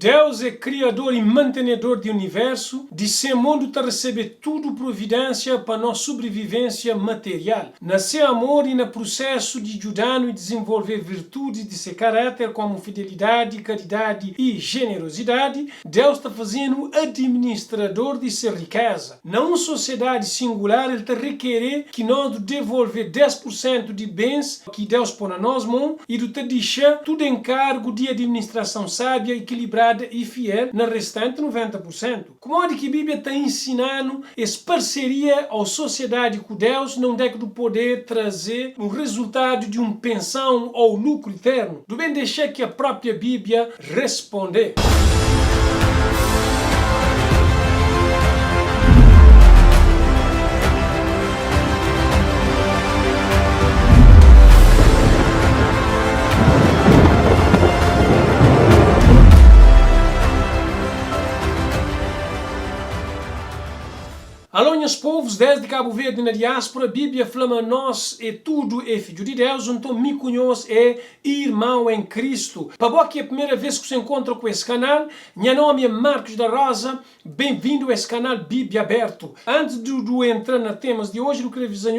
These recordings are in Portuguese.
Deus é criador e mantenedor do universo, de seu modo de receber tudo providência para nossa sobrevivência material. Nascer amor e no processo de ajudar e desenvolver virtudes de seu caráter como fidelidade, caridade e generosidade, Deus está fazendo administrador de sua riqueza. Na uma sociedade singular, Ele está requerer que nós devolver 10% de bens que Deus põe na nossa mão e de deixar tudo em cargo de administração sábia, equilibrada e fiel na restante 90%. Como é que a Bíblia está ensinando essa parceria à sociedade com Deus não deve poder trazer um resultado de uma pensão ou lucro eterno? Do bem deixar que a própria Bíblia responder. Alô, meus povos, desde Cabo Verde na diáspora, a Bíblia fala nós é tudo é filho de Deus, então me conhece é irmão em Cristo. Para você que é a primeira vez que se encontra com esse canal, meu nome é Marcos da Rosa, bem-vindo a esse canal Bíblia Aberto. Antes de entrar nos temas de hoje, eu queria avisar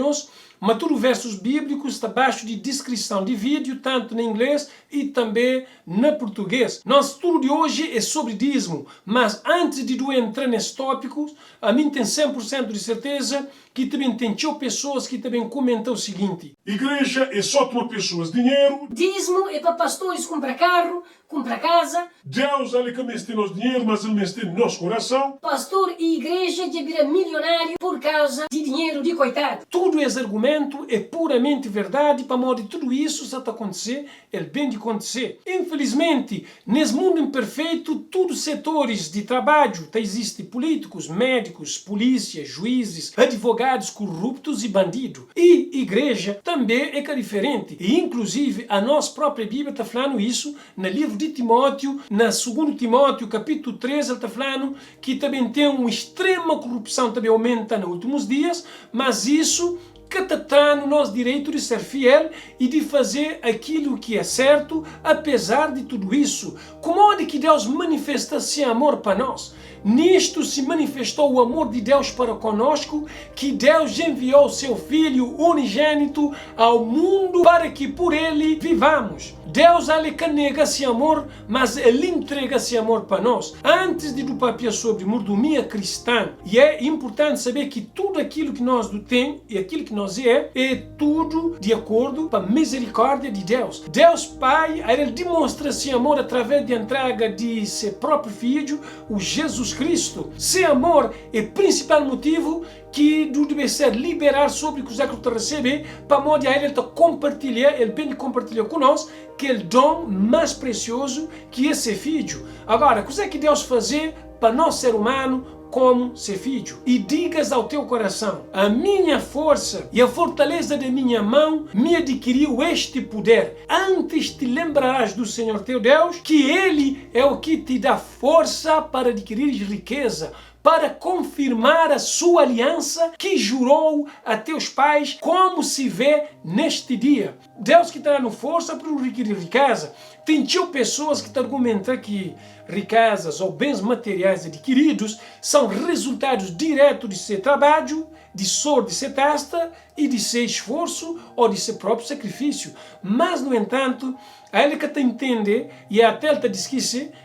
mas todos os versos bíblicos está abaixo de descrição de vídeo, tanto em inglês e também no português. Nosso estudo de hoje é sobre dízimo, mas antes de entrar nesses tópicos, a mim tem 100% de certeza que também tem pessoas que também comentam o seguinte: igreja é só para pessoas dinheiro. Dízimo é para pastores comprar carro, comprar casa. Deus, ele que mexe nosso dinheiro, mas ele mexe no nosso coração. Pastor e igreja de virar milionário por causa de dinheiro de coitado. Tudo esse argumento é puramente verdade, para modo de tudo isso está acontecer, é bem de acontecer. Infelizmente, nesse mundo imperfeito, todos os setores de trabalho, existem políticos, médicos, polícia, juízes, advogados corruptos e bandidos. E igreja também é diferente. E inclusive a nossa própria Bíblia está falando isso no livro de Timóteo, na 2 Timóteo, capítulo 3, ele está falando que também tem uma extrema corrupção, também aumenta nos últimos dias, mas isso que está no nosso direito de ser fiel e de fazer aquilo que é certo, apesar de tudo isso. Como é que Deus manifesta seu amor para nós? Nisto se manifestou o amor de Deus para conosco, que Deus enviou seu Filho unigênito ao mundo para que por ele vivamos. Deus ele que nega esse amor, mas ele entrega esse amor para nós. Antes de do papel sobre mordomia cristã, e é importante saber que tudo aquilo que nós temos e aquilo que nós é tudo de acordo com a misericórdia de Deus. Deus Pai, ele demonstra esse amor através da entrega de seu próprio Filho, o Jesus Cristo. Seu amor é o principal motivo que deve ser liberar sobre o que você recebe, para modo a ele compartilhar, ele bem compartilhar conosco, que é o dom mais precioso que é ser filho. Agora, o que é que Deus fazer para nós ser humano como ser filho? E digas ao teu coração: a minha força e a fortaleza da minha mão me adquiriu este poder. Antes te lembrarás do Senhor teu Deus, que Ele é o que te dá força para adquirir riqueza, para confirmar a sua aliança que jurou a teus pais, como se vê neste dia. Deus que está dando força para adquirir riqueza. Tem pessoas que argumentam que riquezas ou bens materiais adquiridos são resultados diretos de seu trabalho, de seu testa e de seu esforço ou de seu próprio sacrifício. Mas, no entanto, a ele que está entender e até ele diz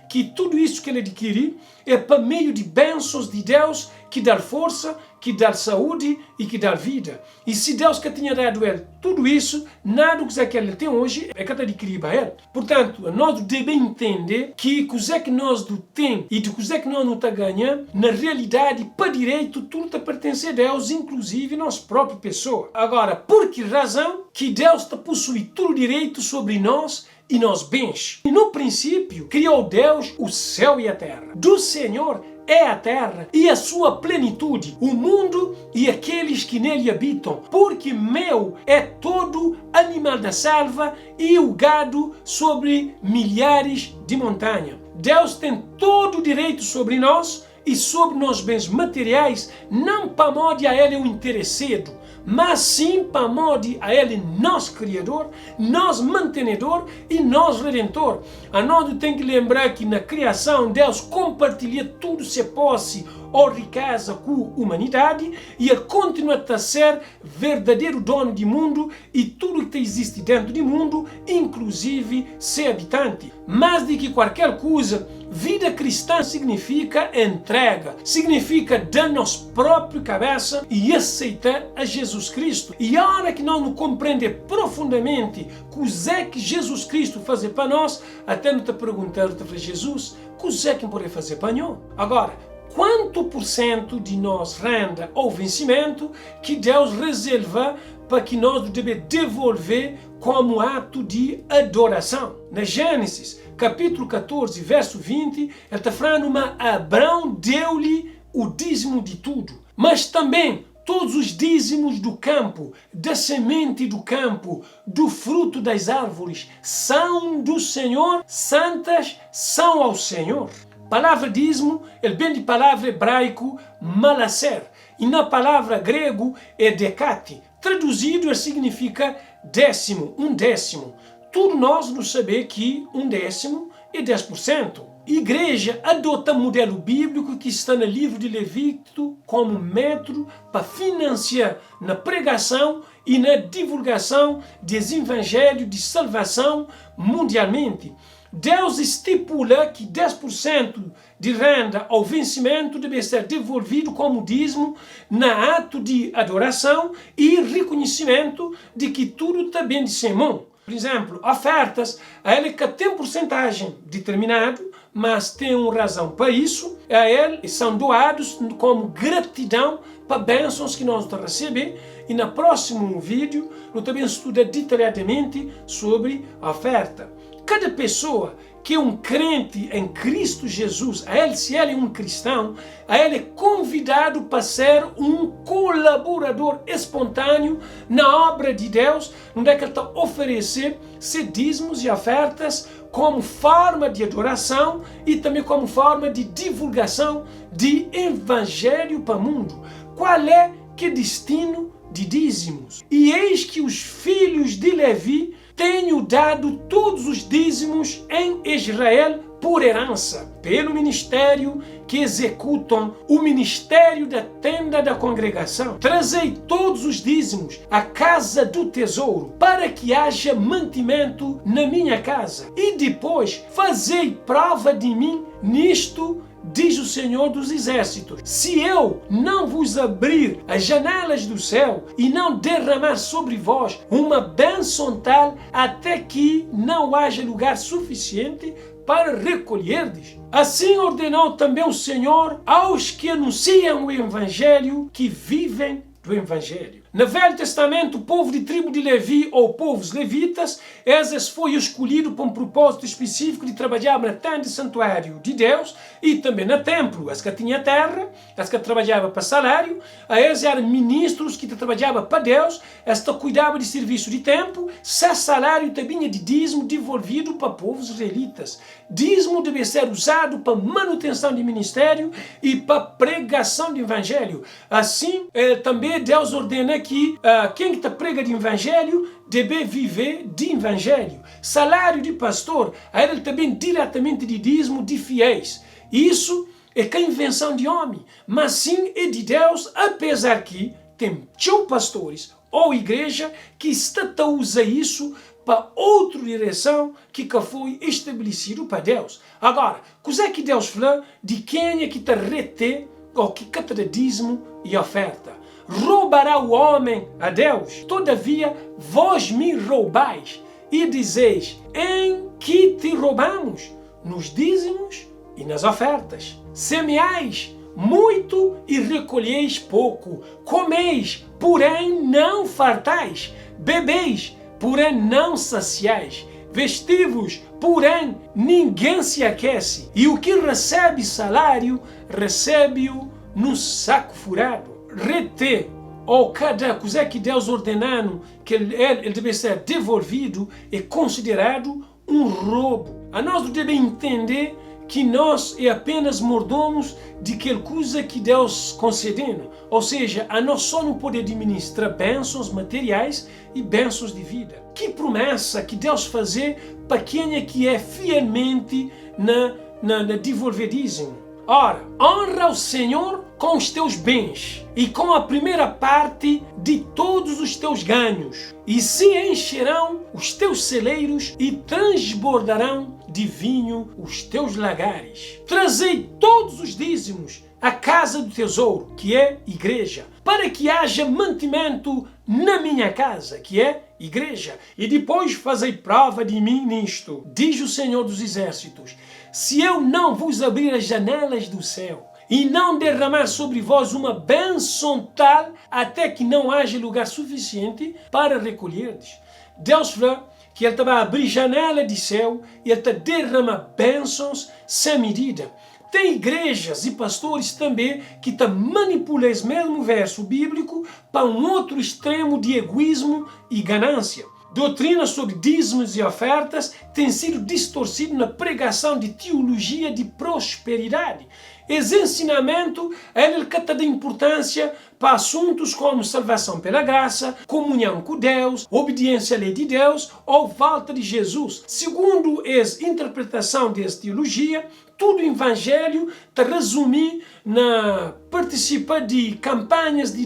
que tudo isso que ele adquire é para meio de bênçãos de Deus que dá força, que dá saúde e que dá vida. E se Deus que tinha dado a ele tudo isso, nada que ele tem hoje é que está adquirido a ele. Portanto, nós devemos entender que coisa que nós temos e de coisa que nós não está ganhando, na realidade, para direito, tudo está pertence a Deus, inclusive nossa própria pessoa. Agora, por que razão que Deus está possuindo todo o direito sobre nós e nos bens? E no princípio, criou Deus o céu e a terra. Do Senhor é a terra e a sua plenitude, o mundo e aqueles que nele habitam, porque meu é todo animal da selva e o gado sobre milhares de montanhas. Deus tem todo o direito sobre nós e sobre nossos bens materiais, não para modo a ele o interessado, mas sim para modo a Ele, nosso Criador, nosso mantenedor e nosso Redentor. A nós tem que lembrar que na criação Deus compartilha tudo se posse ou riqueza com a humanidade e Ele continua a ser verdadeiro dono do mundo e tudo que existe dentro do mundo, inclusive ser habitante. Mais do que qualquer coisa, vida cristã significa entrega, significa dar nossa própria cabeça e aceitar a Jesus Cristo. E a hora que nós não compreendemos profundamente o que Jesus Cristo faz para nós, até não te perguntar, Jesus, o que pode fazer para nós? Agora, quanto por cento de nós renda ou vencimento que Deus reserva para que nós devemos devolver como ato de adoração? Na Gênesis, capítulo 14, verso 20, ele está falando que Abraão deu-lhe o dízimo de tudo, mas também todos os dízimos do campo, da semente do campo, do fruto das árvores, são do Senhor, santas são ao Senhor. Palavra dízimo, ele vem de palavra hebraico malaser, e na palavra grego é decate. Traduzido, ele significa décimo, um décimo. Todos nós não sabemos que um décimo é 10%. A igreja adota o modelo bíblico que está no livro de Levítico como método para financiar na pregação e na divulgação dos evangelhos de salvação mundialmente. Deus estipula que 10% de renda ou vencimento deve ser devolvido como dízimo na ato de adoração e reconhecimento de que tudo está bem de ser bom. Por exemplo, ofertas, ele que tem porcentagem determinado, mas tem uma razão para isso, a ele são doados como gratidão para bênçãos que nós recebemos. E no próximo vídeo, nós também estudamos detalhadamente sobre a oferta. Cada pessoa que é um crente em Cristo Jesus, se ele é um cristão, ele é convidado para ser um colaborador espontâneo na obra de Deus, onde ele está oferecendo seus dízimos e ofertas como forma de adoração e também como forma de divulgação de evangelho para o mundo. Qual é que destino de dízimos? E eis que os filhos de Levi tenho dado todos os dízimos em Israel por herança, pelo ministério que executam o ministério da tenda da congregação. Trazei todos os dízimos à casa do tesouro, para que haja mantimento na minha casa. E depois fazei prova de mim nisto, diz o Senhor dos Exércitos: se eu não vos abrir as janelas do céu e não derramar sobre vós uma bênção tal, até que não haja lugar suficiente para recolherdes. Assim ordenou também o Senhor aos que anunciam o Evangelho, que vivem do Evangelho. No Velho Testamento, o povo de tribo de Levi, ou povos levitas, esses foi escolhido para um propósito específico de trabalhar na tenda de santuário de Deus e também no templo. As que tinham terra, as que trabalhavam para salário, esses eram ministros que trabalhavam para Deus, esses que cuidavam de serviço de tempo, seu salário também é de dízimo devolvido para povos israelitas. Dízimo deve ser usado para manutenção de ministério e para pregação do evangelho. Assim, também Deus ordena que quem está prega de evangelho deve viver de evangelho. Salário de pastor, ele também diretamente de dízimo de fiéis. Isso é que a invenção de homem, mas sim é de Deus, apesar que tem pastores ou igreja que está a usar isso para outra direção que foi estabelecido para Deus. Agora, o que é que Deus fala de quem é que está reter ou que cata dízimo e oferta? Roubará o homem a Deus? Todavia, vós me roubais e dizeis: em que te roubamos? Nos dízimos e nas ofertas. Semeais muito e recolheis pouco. Comeis, porém não fartais. Bebeis, porém não saciais. Vestivos, porém ninguém se aquece. E o que recebe salário, recebe-o num saco furado. Reter, ou cada coisa que Deus ordenando que ele deve ser devolvido, é considerado um roubo. A nós devemos entender que nós é apenas mordomos de aquela coisa que Deus concedendo. Ou seja, a nós só não poder administrar bênçãos materiais e bênçãos de vida. Que promessa que Deus fazer para quem é que é fielmente na devolver dízimo. Ora, honra o Senhor com os teus bens e com a primeira parte de todos os teus ganhos, e se encherão os teus celeiros e transbordarão de vinho os teus lagares. Trazei todos os dízimos à casa do tesouro, que é igreja, para que haja mantimento na minha casa, que é igreja, e depois fazei prova de mim nisto, diz o Senhor dos Exércitos, se eu não vos abrir as janelas do céu e não derramar sobre vós uma bênção tal até que não haja lugar suficiente para recolherdes. Deus falou que Ele vai abrir janela de céu e Ele derrama bênçãos sem medida. Tem igrejas e pastores também que manipulam esse mesmo verso bíblico para um outro extremo de egoísmo e ganância. Doutrinas sobre dízimos e ofertas têm sido distorcidas na pregação de teologia de prosperidade. Esse ensinamento ele dá importância para assuntos como salvação pela graça, comunhão com Deus, obediência à lei de Deus ou volta de Jesus. Segundo essa interpretação dessa teologia, todo o evangelho está resumido na participar de campanhas de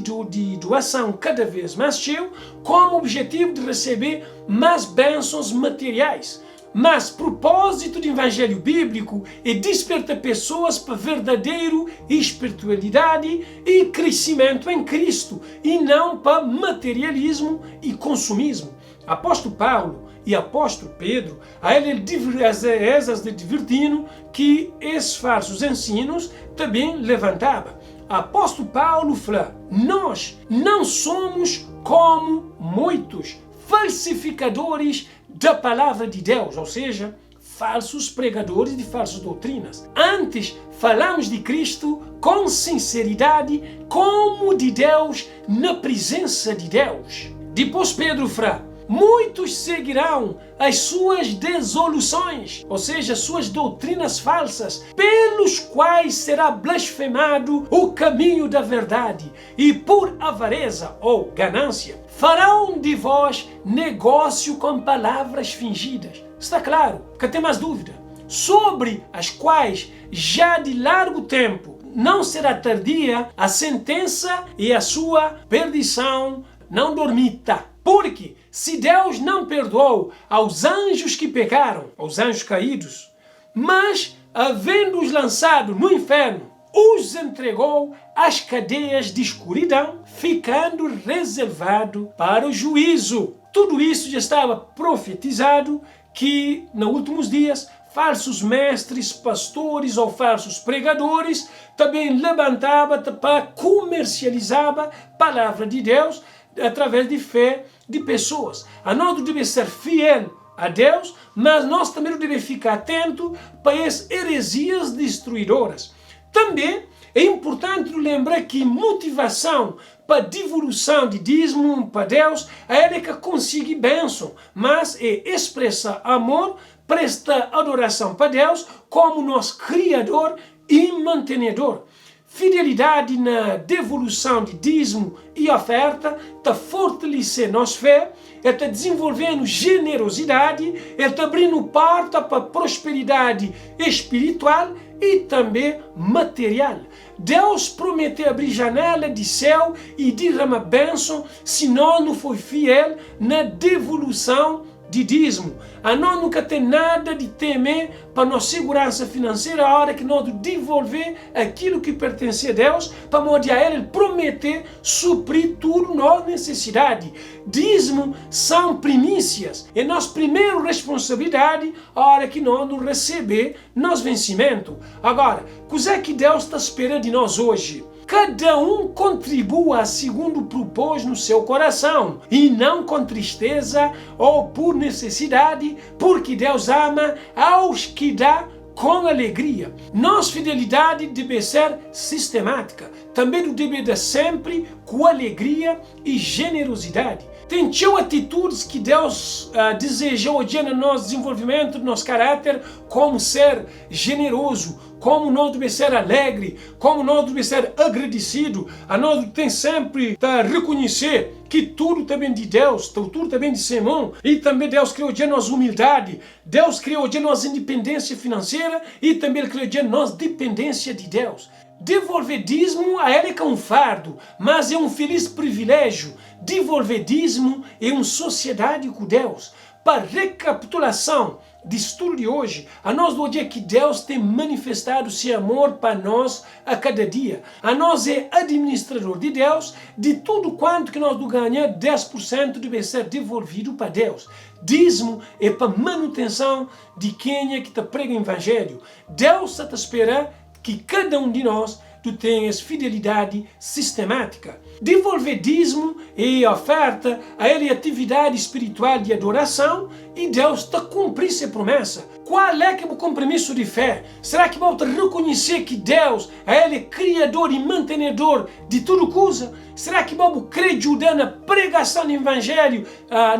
doação cada vez mais cheio, com o objetivo de receber mais bênçãos materiais. Mas o propósito do evangelho bíblico é despertar pessoas para verdadeiro espiritualidade e crescimento em Cristo, e não para materialismo e consumismo. Apóstolo Paulo e apóstolo Pedro, a ele divertindo que esses falsos ensinos também levantavam. Apóstolo Paulo fala, nós não somos como muitos falsificadores da palavra de Deus, ou seja, falsos pregadores de falsas doutrinas. Antes, falamos de Cristo com sinceridade, como de Deus, na presença de Deus. Depois Pedro fala, muitos seguirão as suas dissoluções, ou seja, suas doutrinas falsas, pelos quais será blasfemado o caminho da verdade, e por avareza ou ganância farão de vós negócio com palavras fingidas. Está claro? Que tem mais dúvida? Sobre as quais já de largo tempo não será tardia a sentença e a sua perdição não dormita. Porque se Deus não perdoou aos anjos que pecaram, aos anjos caídos, mas havendo-os lançado no inferno, os entregou às cadeias de escuridão, ficando reservado para o juízo. Tudo isso já estava profetizado que, nos últimos dias, falsos mestres, pastores ou falsos pregadores também levantavam para comercializar a palavra de Deus através de fé de pessoas. A nós devemos ser fiel a Deus, mas nós também devemos ficar atentos para as heresias destruidoras. Também é importante lembrar que motivação para a devolução de dízimo para Deus é que consiga bênção, mas é expressar amor, prestar adoração para Deus como nosso Criador e mantenedor. Fidelidade na devolução de dízimo e oferta está fortalecendo nossa fé, está desenvolvendo generosidade, está abrindo porta para prosperidade espiritual e também material. Deus prometeu abrir janela de céu e derramar bênção se nós não for fiel na devolução de dízimo. A nós nunca tem nada de temer para nossa segurança financeira a hora que nós devolver aquilo que pertence a Deus, para modo a Ele prometer suprir tudo nossa necessidade. Dízimo são primícias. É nossa primeira responsabilidade a hora que nós não receber nosso vencimento. Agora, o que é que Deus está esperando de nós hoje? Cada um contribua segundo propôs no seu coração, e não com tristeza ou por necessidade, porque Deus ama aos que dá com alegria. Nossa fidelidade deve ser sistemática, também deve dar sempre com alegria e generosidade. Tem atitudes que Deus deseja hoje no nosso desenvolvimento, no nosso caráter, como ser generoso, como nós devemos ser alegre, como nós devemos ser agradecido. A nós tem sempre reconhecer que tudo também de Deus, tudo também de Simão. E também Deus criou hoje nossa humildade. Deus criou hoje nossa independência financeira e também criou hoje nossa dependência de Deus. Devolvedismo a ele é um fardo, mas é um feliz privilégio. Devolvedismo é uma sociedade com Deus. Para recapitulação do estudo de hoje, a nós hoje é que Deus tem manifestado seu amor para nós a cada dia. A nós é administrador de Deus, de tudo quanto que nós ganhamos, 10% deve ser devolvido para Deus. Dízimo é para manutenção de quem é que está prega o evangelho. Deus está espera que cada um de nós tenha essa fidelidade sistemática. Devolvedismo é oferta, a ele atividade espiritual de adoração e Deus está cumprindo essa promessa. Qual é que é o compromisso de fé? Será que vamos reconhecer que Deus é ele criador e mantenedor de tudo coisa? Será que vamos acreditar na pregação do evangelho?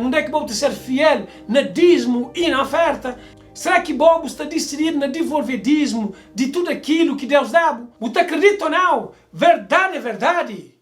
Não é que vamos ser fiel na dízimo e na oferta? Será que Bob está decidido no devolvedismo de tudo aquilo que Deus dá? Você acredita ou não? Verdade é verdade.